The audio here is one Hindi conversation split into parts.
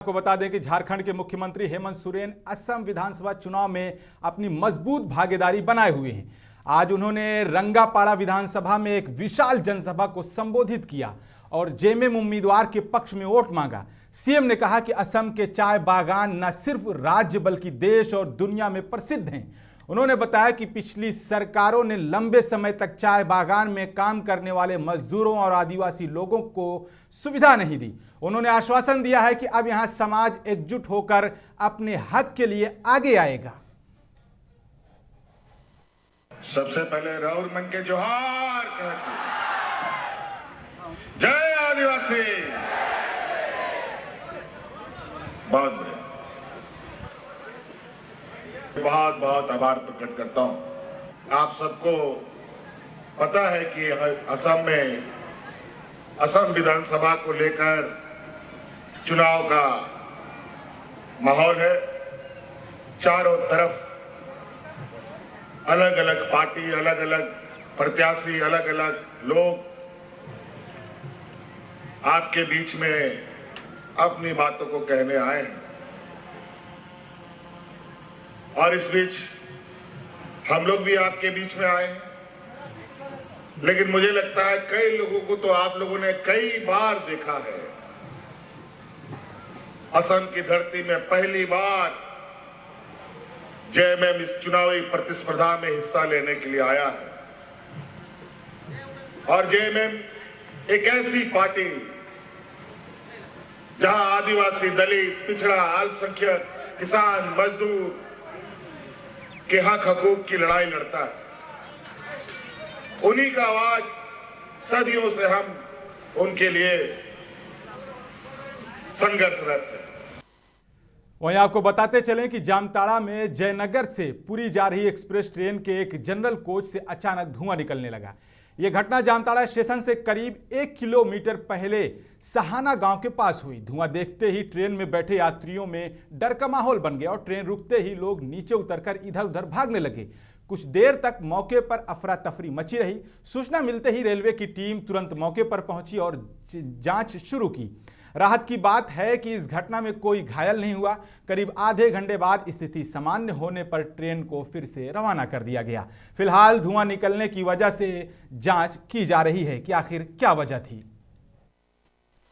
आपको बता दें कि झारखंड के मुख्यमंत्री हेमंत सोरेन असम विधानसभा चुनाव में अपनी मजबूत भागीदारी बनाए हुए हैं। आज उन्होंने रंगापाड़ा विधानसभा में एक विशाल जनसभा को संबोधित किया और जेएमएम उम्मीदवार के पक्ष में वोट मांगा। सीएम ने कहा कि असम के चाय बागान न सिर्फ राज्य बल्कि देश और दुनिया में प्रसिद्ध हैं। उन्होंने बताया कि पिछली सरकारों ने लंबे समय तक चाय बागान में काम करने वाले मजदूरों और आदिवासी लोगों को सुविधा नहीं दी। उन्होंने आश्वासन दिया है कि अब यहां समाज एकजुट होकर अपने हक के लिए आगे आएगा। सबसे पहले राहुल मन के जोहार कहते जय आदिवासी। बहुत बहुत आभार प्रकट करता हूं। आप सबको पता है कि असम में असम विधानसभा को लेकर चुनाव का माहौल है। चारों तरफ अलग अलग पार्टी, अलग अलग प्रत्याशी, अलग अलग लोग आपके बीच में अपनी बातों को कहने आए हैं और इस बीच हम लोग भी आपके बीच में आए हैं। लेकिन मुझे लगता है कई लोगों को तो आप लोगों ने कई बार देखा है। असम की धरती में पहली बार जेएमएम इस चुनावी प्रतिस्पर्धा में हिस्सा लेने के लिए आया है और जेएमएम एक ऐसी पार्टी जहां आदिवासी, दलित, पिछड़ा, अल्पसंख्यक, किसान, मजदूर के हक हकूक की लड़ाई लड़ता है। उन्हीं का आवाज सदियों से हम उनके लिए संघर्षरत है। वहीं आपको बताते चलें कि जामताड़ा में जयनगर से पुरी जा रही एक्सप्रेस ट्रेन के एक जनरल कोच से अचानक धुआं निकलने लगा। यह घटना जामताड़ा स्टेशन से करीब 1 किलोमीटर पहले सहाना गांव के पास हुई। धुआं देखते ही ट्रेन में बैठे यात्रियों में डर का माहौल बन गया और ट्रेन रुकते ही लोग नीचे उतरकर इधर उधर भागने लगे। कुछ देर तक मौके पर अफरा तफरी मची रही। सूचना मिलते ही रेलवे की टीम तुरंत मौके पर पहुंची और जांच शुरू की। राहत की बात है कि इस घटना में कोई घायल नहीं हुआ। करीब आधे घंटे बाद स्थिति सामान्य होने पर ट्रेन को फिर से रवाना कर दिया गया। फिलहाल धुआं निकलने की वजह से जांच की जा रही है कि आखिर क्या वजह थी।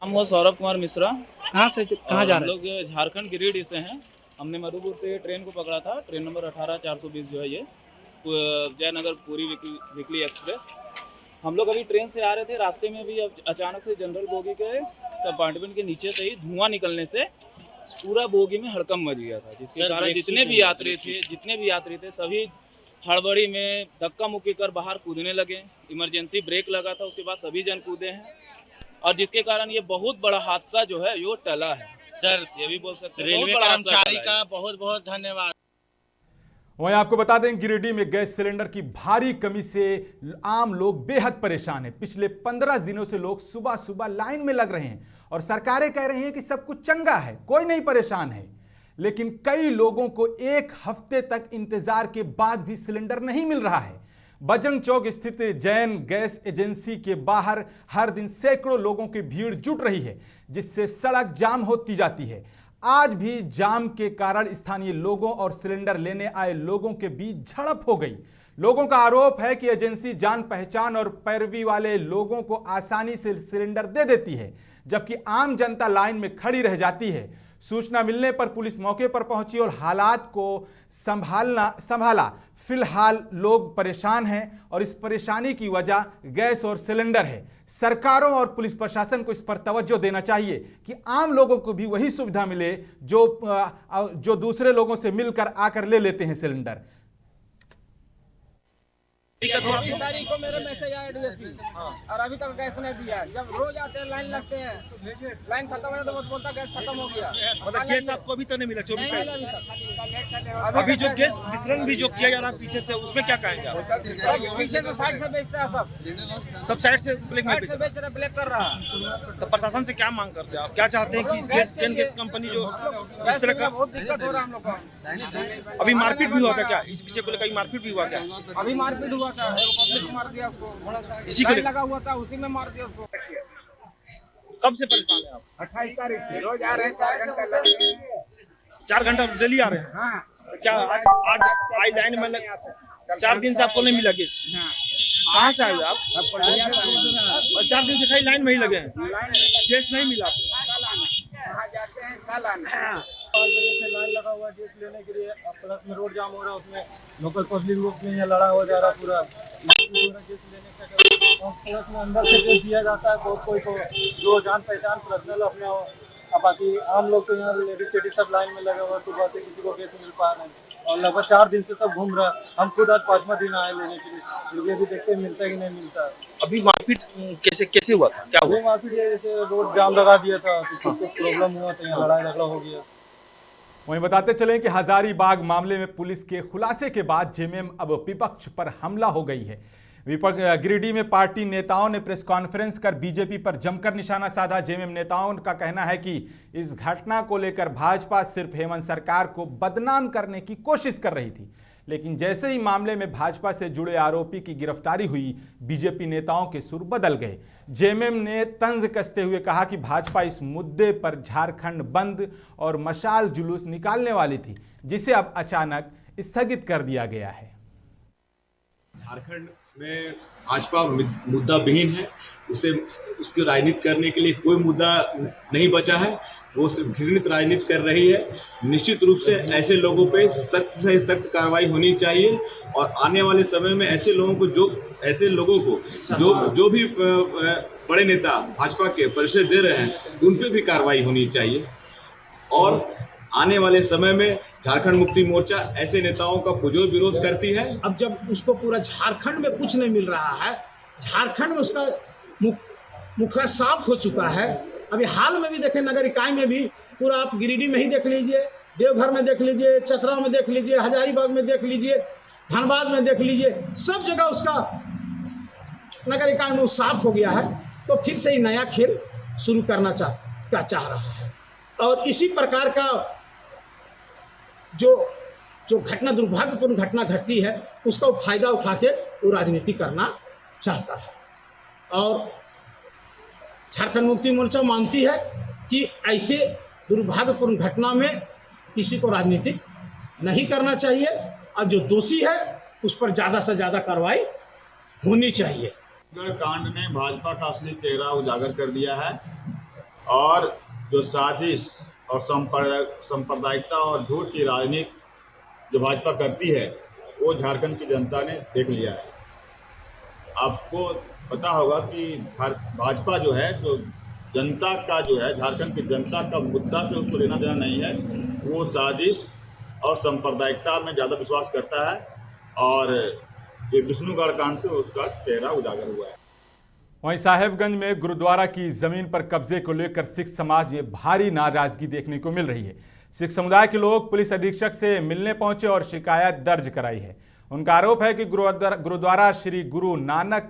हम वो सौरभ कुमार मिश्रा। कहाँ से कहाँ जा रहे हैं? हम लोग झारखंड गिरिडीह से हैं। हमने मधुपुर से ट्रेन को पकड़ा था। ट्रेन नंबर 18420 जो है ये जयनगर पुरी वीकली एक्सप्रेस। हम लोग अभी ट्रेन से आ रहे थे। रास्ते में भी अचानक से जनरल बोगी के कंपार्टमेंट के नीचे से ही धुआं निकलने से पूरा बोगी में हड़कंप मच गया था, जिसके कारण जितने भी यात्री थे सभी हड़बड़ी में धक्का मुक्की कर बाहर कूदने लगे। इमरजेंसी ब्रेक लगा था, उसके बाद सभी जन कूदे हैं और जिसके कारण ये बहुत बड़ा हादसा जो है वो टला है। सर ये भी बोल सकते हैं रेलवे कर्मचारी का बहुत बहुत धन्यवाद। वहीं आपको बता दें गिरिडीह में गैस सिलेंडर की भारी कमी से आम लोग बेहद परेशान हैं। पिछले 15 दिनों से लोग सुबह सुबह लाइन में लग रहे हैं और सरकारें कह रही हैं कि सब कुछ चंगा है, कोई नहीं परेशान है। लेकिन कई लोगों को 1 हफ्ते तक इंतजार के बाद भी सिलेंडर नहीं मिल रहा है। बजरंग चौक स्थित जैन गैस एजेंसी के बाहर हर दिन सैकड़ों लोगों की भीड़ जुट रही है, जिससे सड़क जाम होती जाती है। आज भी जाम के कारण स्थानीय लोगों और सिलेंडर लेने आए लोगों के बीच झड़प हो गई। लोगों का आरोप है कि एजेंसी जान पहचान और पैरवी वाले लोगों को आसानी से सिलेंडर दे देती है, जबकि आम जनता लाइन में खड़ी रह जाती है। सूचना मिलने पर पुलिस मौके पर पहुंची और हालात को संभाला। फिलहाल लोग परेशान हैं और इस परेशानी की वजह गैस और सिलेंडर है। सरकारों और पुलिस प्रशासन को इस पर तवज्जो देना चाहिए कि आम लोगों को भी वही सुविधा मिले जो दूसरे लोगों से मिलकर आकर ले लेते हैं सिलेंडर। 24 तारीख को मेरा मैसेज आया डीएससी और अभी तक गैस नहीं दिया है। जब रोज आते हैं लाइन लगते हैं, लाइन खत्म हो जाए तो बोलता गैस खत्म हो गया। मतलब गैस आपको अभी तो नहीं मिला 24 तारीख। अभी जो गैस वितरण भी जो किया जा रहा है पीछे से, उसमें क्या कहेंगे आप? पीछे से साइड से बेचता है, सब साइड से ब्लैक में बेच रहा, ब्लैक कर रहा। तो प्रशासन से क्या मांग करते हैं आप? क्या चाहते हैं कि इस गैस जैन गैस कंपनी जो इस तरह का बहुत दिक्कत हो रहा है हम लोग को। अभी मारपीट भी हुआ था क्या? इस विषय को लेकर मारपीट भी हुआ क्या? अभी मारपीट हुआ था, पब्लिक मार दिया उसको, इसी को लगा हुआ था उसी में मार दिया उसको। कब से परेशान है आप? 28 तारीख से रोज आ रहे हैं, 4 घंटा लग रहे हैं। 4 घंटा डेली आ रहे हैं? हाँ, तो क्या आज आई लाइन में 4 दिन से आपको नहीं मिला केस? हाँ। कहाँ से आए हो आप? अब पढ़िया था। और 4 दिन से खाली लाइन में ही लगे हैं, लाइन में केस नहीं मिला आपको? कल आना, वहाँ जाते हैं कल आना। 5 बजे से लाइन लगा हुआ है केस लेने के लिए। अब प्लस में रोड जाम हो रहा है, उसमें लोकल पब्लिक लोग में यहाँ लड़ा हो जा रहा है पूरा। केस लेने का और प्लस में अंदर से केस दिया जाता है बहुत कोई को जो जान पहचान पर्सनल अपने। अब बाकी आम लोग तो यहाँ लेडीज लेडीज सब लाइन में लगा हुआ, सुबह से किसी को केस मिल पा रहे हैं और लगभग 4 दिन से सब घूम रहा है। हम खुद आज 5वां दिन आए लेने के लिए, क्योंकि अभी देखते हैं मिलता है कि नहीं मिलता है। अभी मारपीट कैसे हुआ था, क्या हुआ? वो मारपीट जैसे रोड जाम लगा दिया था तो कुछ प्रॉब्लम हुआ तो यहाँ लड़ाई झगड़ा हो गया। वहीं बताते चलें कि हजारीबाग मामले में पुलिस के खुलासे के बाद जेएमएम अब विपक्ष पर हमला हो गई है। गिरिडीह में पार्टी नेताओं ने प्रेस कॉन्फ्रेंस कर बीजेपी पर जमकर निशाना साधा। जेएमएम नेताओं का कहना है कि इस घटना को लेकर भाजपा सिर्फ हेमंत सरकार को बदनाम करने की कोशिश कर रही थी, लेकिन जैसे ही मामले में भाजपा से जुड़े आरोपी की गिरफ्तारी हुई, बीजेपी नेताओं के सुर बदल गए। जेएमएम ने तंज कसते हुए कहा कि भाजपा इस मुद्दे पर झारखंड बंद और मशाल जुलूस निकालने वाली थी, जिसे अब अचानक स्थगित कर दिया गया है। झारखंड में भाजपा मुद्दा विहीन है, उसे उसकी राजनीति करने के लिए कोई मुद्दा नहीं बचा है। वो सिर्फ घृणित राजनीति कर रही है। निश्चित रूप से ऐसे लोगों पे सख्त से सख्त कार्रवाई होनी चाहिए और आने वाले समय में ऐसे लोगों को जो भी बड़े नेता भाजपा के परिचय दे रहे हैं उन पे भी कार्रवाई होनी चाहिए। और आने वाले समय में झारखंड मुक्ति मोर्चा ऐसे नेताओं का पुरजोर विरोध करती है। अब जब उसको पूरा झारखंड में कुछ नहीं मिल रहा है, झारखंड में उसका मुखर साफ हो चुका है। अभी हाल में भी देखें, नगर इकाई में भी पूरा, आप गिरिडीह में ही देख लीजिए, देवघर में देख लीजिए, चतरा में देख लीजिए, हजारीबाग में देख लीजिए, धनबाद में देख लीजिए, सब जगह उसका नगर इकाई में साफ हो गया है। तो फिर से ही नया खेल शुरू करना चाह रहा है और इसी प्रकार का जो घटना, दुर्भाग्यपूर्ण घटना घटती है, उसका फायदा उठा के वो राजनीति करना चाहता है। और झारखंड मुक्ति मोर्चा मानती है कि ऐसे दुर्भाग्यपूर्ण घटना में किसी को राजनीति नहीं करना चाहिए और जो दोषी है उस पर ज़्यादा से ज़्यादा कार्रवाई होनी चाहिए। कांड ने भाजपा का असली चेहरा उजागर कर दिया है और जो साजिश और सांप्रदायिकता और झूठ की राजनीति जो भाजपा करती है वो झारखंड की जनता ने देख लिया है। आपको पता होगा कि भाजपा जो है तो जनता का जो है, झारखंड की जनता का मुद्दा से उसको लेना देना नहीं है। वो साजिश और सांप्रदायिकता में ज़्यादा विश्वास करता है और ये विष्णुगढ़ कांड से उसका चेहरा उजागर हुआ है। वहीं साहेबगंज में गुरुद्वारा की जमीन पर कब्जे को लेकर सिख समाज में भारी नाराजगी देखने को मिल रही है। सिख समुदाय के लोग पुलिस अधीक्षक से मिलने पहुंचे और शिकायत दर्ज कराई है। उनका आरोप है कि गुरुद्वारा श्री गुरु नानक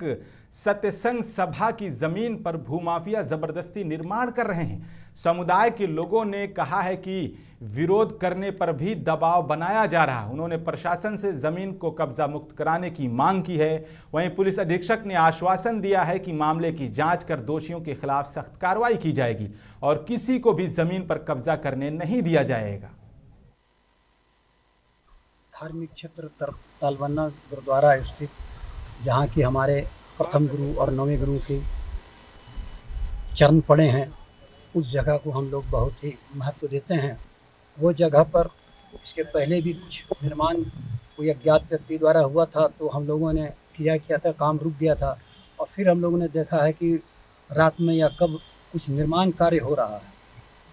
सत्संग सभा की जमीन पर भूमाफिया जबरदस्ती निर्माण कर रहे हैं। समुदाय के लोगों ने कहा है कि विरोध करने पर भी दबाव बनाया जा रहा है। उन्होंने प्रशासन से जमीन को कब्जा मुक्त कराने की मांग की है। वहीं पुलिस अधीक्षक ने आश्वासन दिया है कि मामले की जांच कर दोषियों के खिलाफ सख्त कार्रवाई की जाएगी और किसी को भी जमीन पर कब्जा करने नहीं दिया जाएगा। धार्मिक क्षेत्र तालबन्ना गुरुद्वारा स्थित, जहाँ की हमारे प्रथम गुरु और नवें गुरु के चरण पड़े हैं, उस जगह को हम लोग बहुत ही महत्व देते हैं। वो जगह पर इसके पहले भी कुछ निर्माण कोई अज्ञात व्यक्ति द्वारा हुआ था, तो हम लोगों ने किया था, काम रुक गया था और फिर हम लोगों ने देखा है कि रात में या कब कुछ निर्माण कार्य हो रहा है,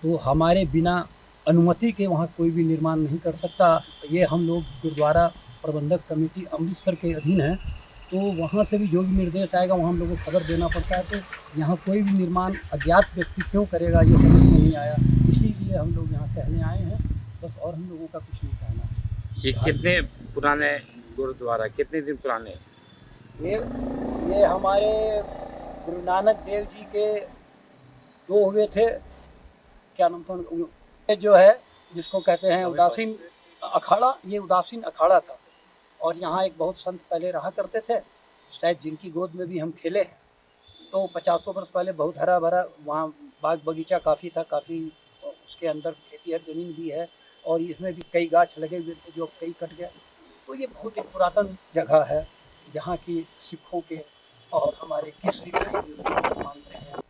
तो हमारे बिना अनुमति के वहाँ कोई भी निर्माण नहीं कर सकता। ये हम लोग गुरुद्वारा प्रबंधक कमेटी अमृतसर के अधीन है, तो वहाँ से भी जो भी निर्देश आएगा वहाँ हम लोगों को खबर देना पड़ता है। तो यहाँ कोई भी निर्माण अज्ञात व्यक्ति क्यों करेगा, ये समझ नहीं आया, इसीलिए हम लोग यहाँ कहने आए हैं बस, और हम लोगों का कुछ नहीं कहना। ये कितने पुराने गुरुद्वारा, कितने दिन पुराने? ये हमारे गुरु नानक देव जी के 2 हुए थे, क्या नाम था, जो है जिसको कहते हैं उदासीन अखाड़ा, ये उदासीन अखाड़ा था। और यहाँ एक बहुत संत पहले रहा करते थे, शायद जिनकी गोद में भी हम खेले हैं। तो 50 वर्ष पहले बहुत हरा भरा वहाँ बाग बगीचा काफ़ी था, काफ़ी उसके अंदर खेती हर ज़मीन भी है और इसमें भी कई गाछ लगे हुए थे जो कई कट गए। तो ये बहुत ही पुरातन जगह है जहाँ की सिखों के और हमारे केसरी भाई मानते हैं।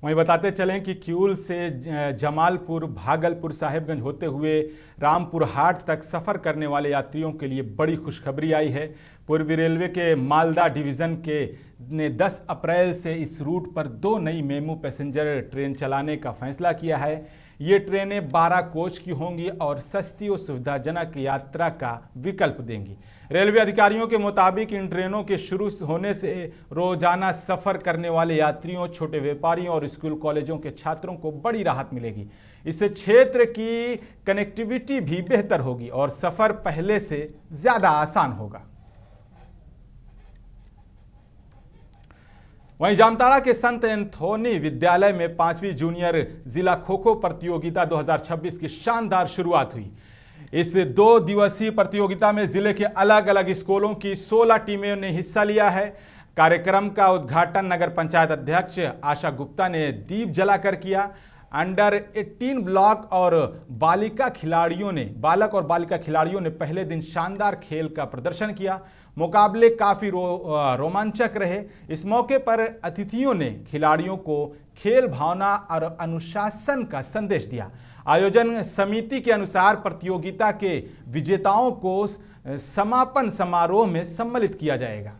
वहीं बताते चलें कि किऊल से जमालपुर, भागलपुर, साहिबगंज होते हुए रामपुर हाट तक सफ़र करने वाले यात्रियों के लिए बड़ी खुशखबरी आई है। पूर्वी रेलवे के मालदा डिवीज़न ने 10 अप्रैल से इस रूट पर 2 नई मेमू पैसेंजर ट्रेन चलाने का फैसला किया है। ये ट्रेनें 12 कोच की होंगी और सस्ती और सुविधाजनक यात्रा का विकल्प देंगी। रेलवे अधिकारियों के मुताबिक इन ट्रेनों के शुरू होने से रोजाना सफ़र करने वाले यात्रियों, छोटे व्यापारियों और स्कूल कॉलेजों के छात्रों को बड़ी राहत मिलेगी। इससे क्षेत्र की कनेक्टिविटी भी बेहतर होगी और सफ़र पहले से ज़्यादा आसान होगा। वहीं जामताड़ा के संत एंथोनी विद्यालय में 5वीं जूनियर जिला खो-खो प्रतियोगिता 2026 की शानदार शुरुआत हुई। इस 2 दिवसीय प्रतियोगिता में जिले के अलग अलग स्कूलों की 16 टीमों ने हिस्सा लिया है। कार्यक्रम का उद्घाटन नगर पंचायत अध्यक्ष आशा गुप्ता ने दीप जलाकर किया। अंडर 18 ब्लॉक और बालक और बालिका खिलाड़ियों ने पहले दिन शानदार खेल का प्रदर्शन किया। मुकाबले काफ़ी रोमांचक रहे। इस मौके पर अतिथियों ने खिलाड़ियों को खेल भावना और अनुशासन का संदेश दिया। आयोजन समिति के अनुसार प्रतियोगिता के विजेताओं को समापन समारोह में सम्मानित किया जाएगा।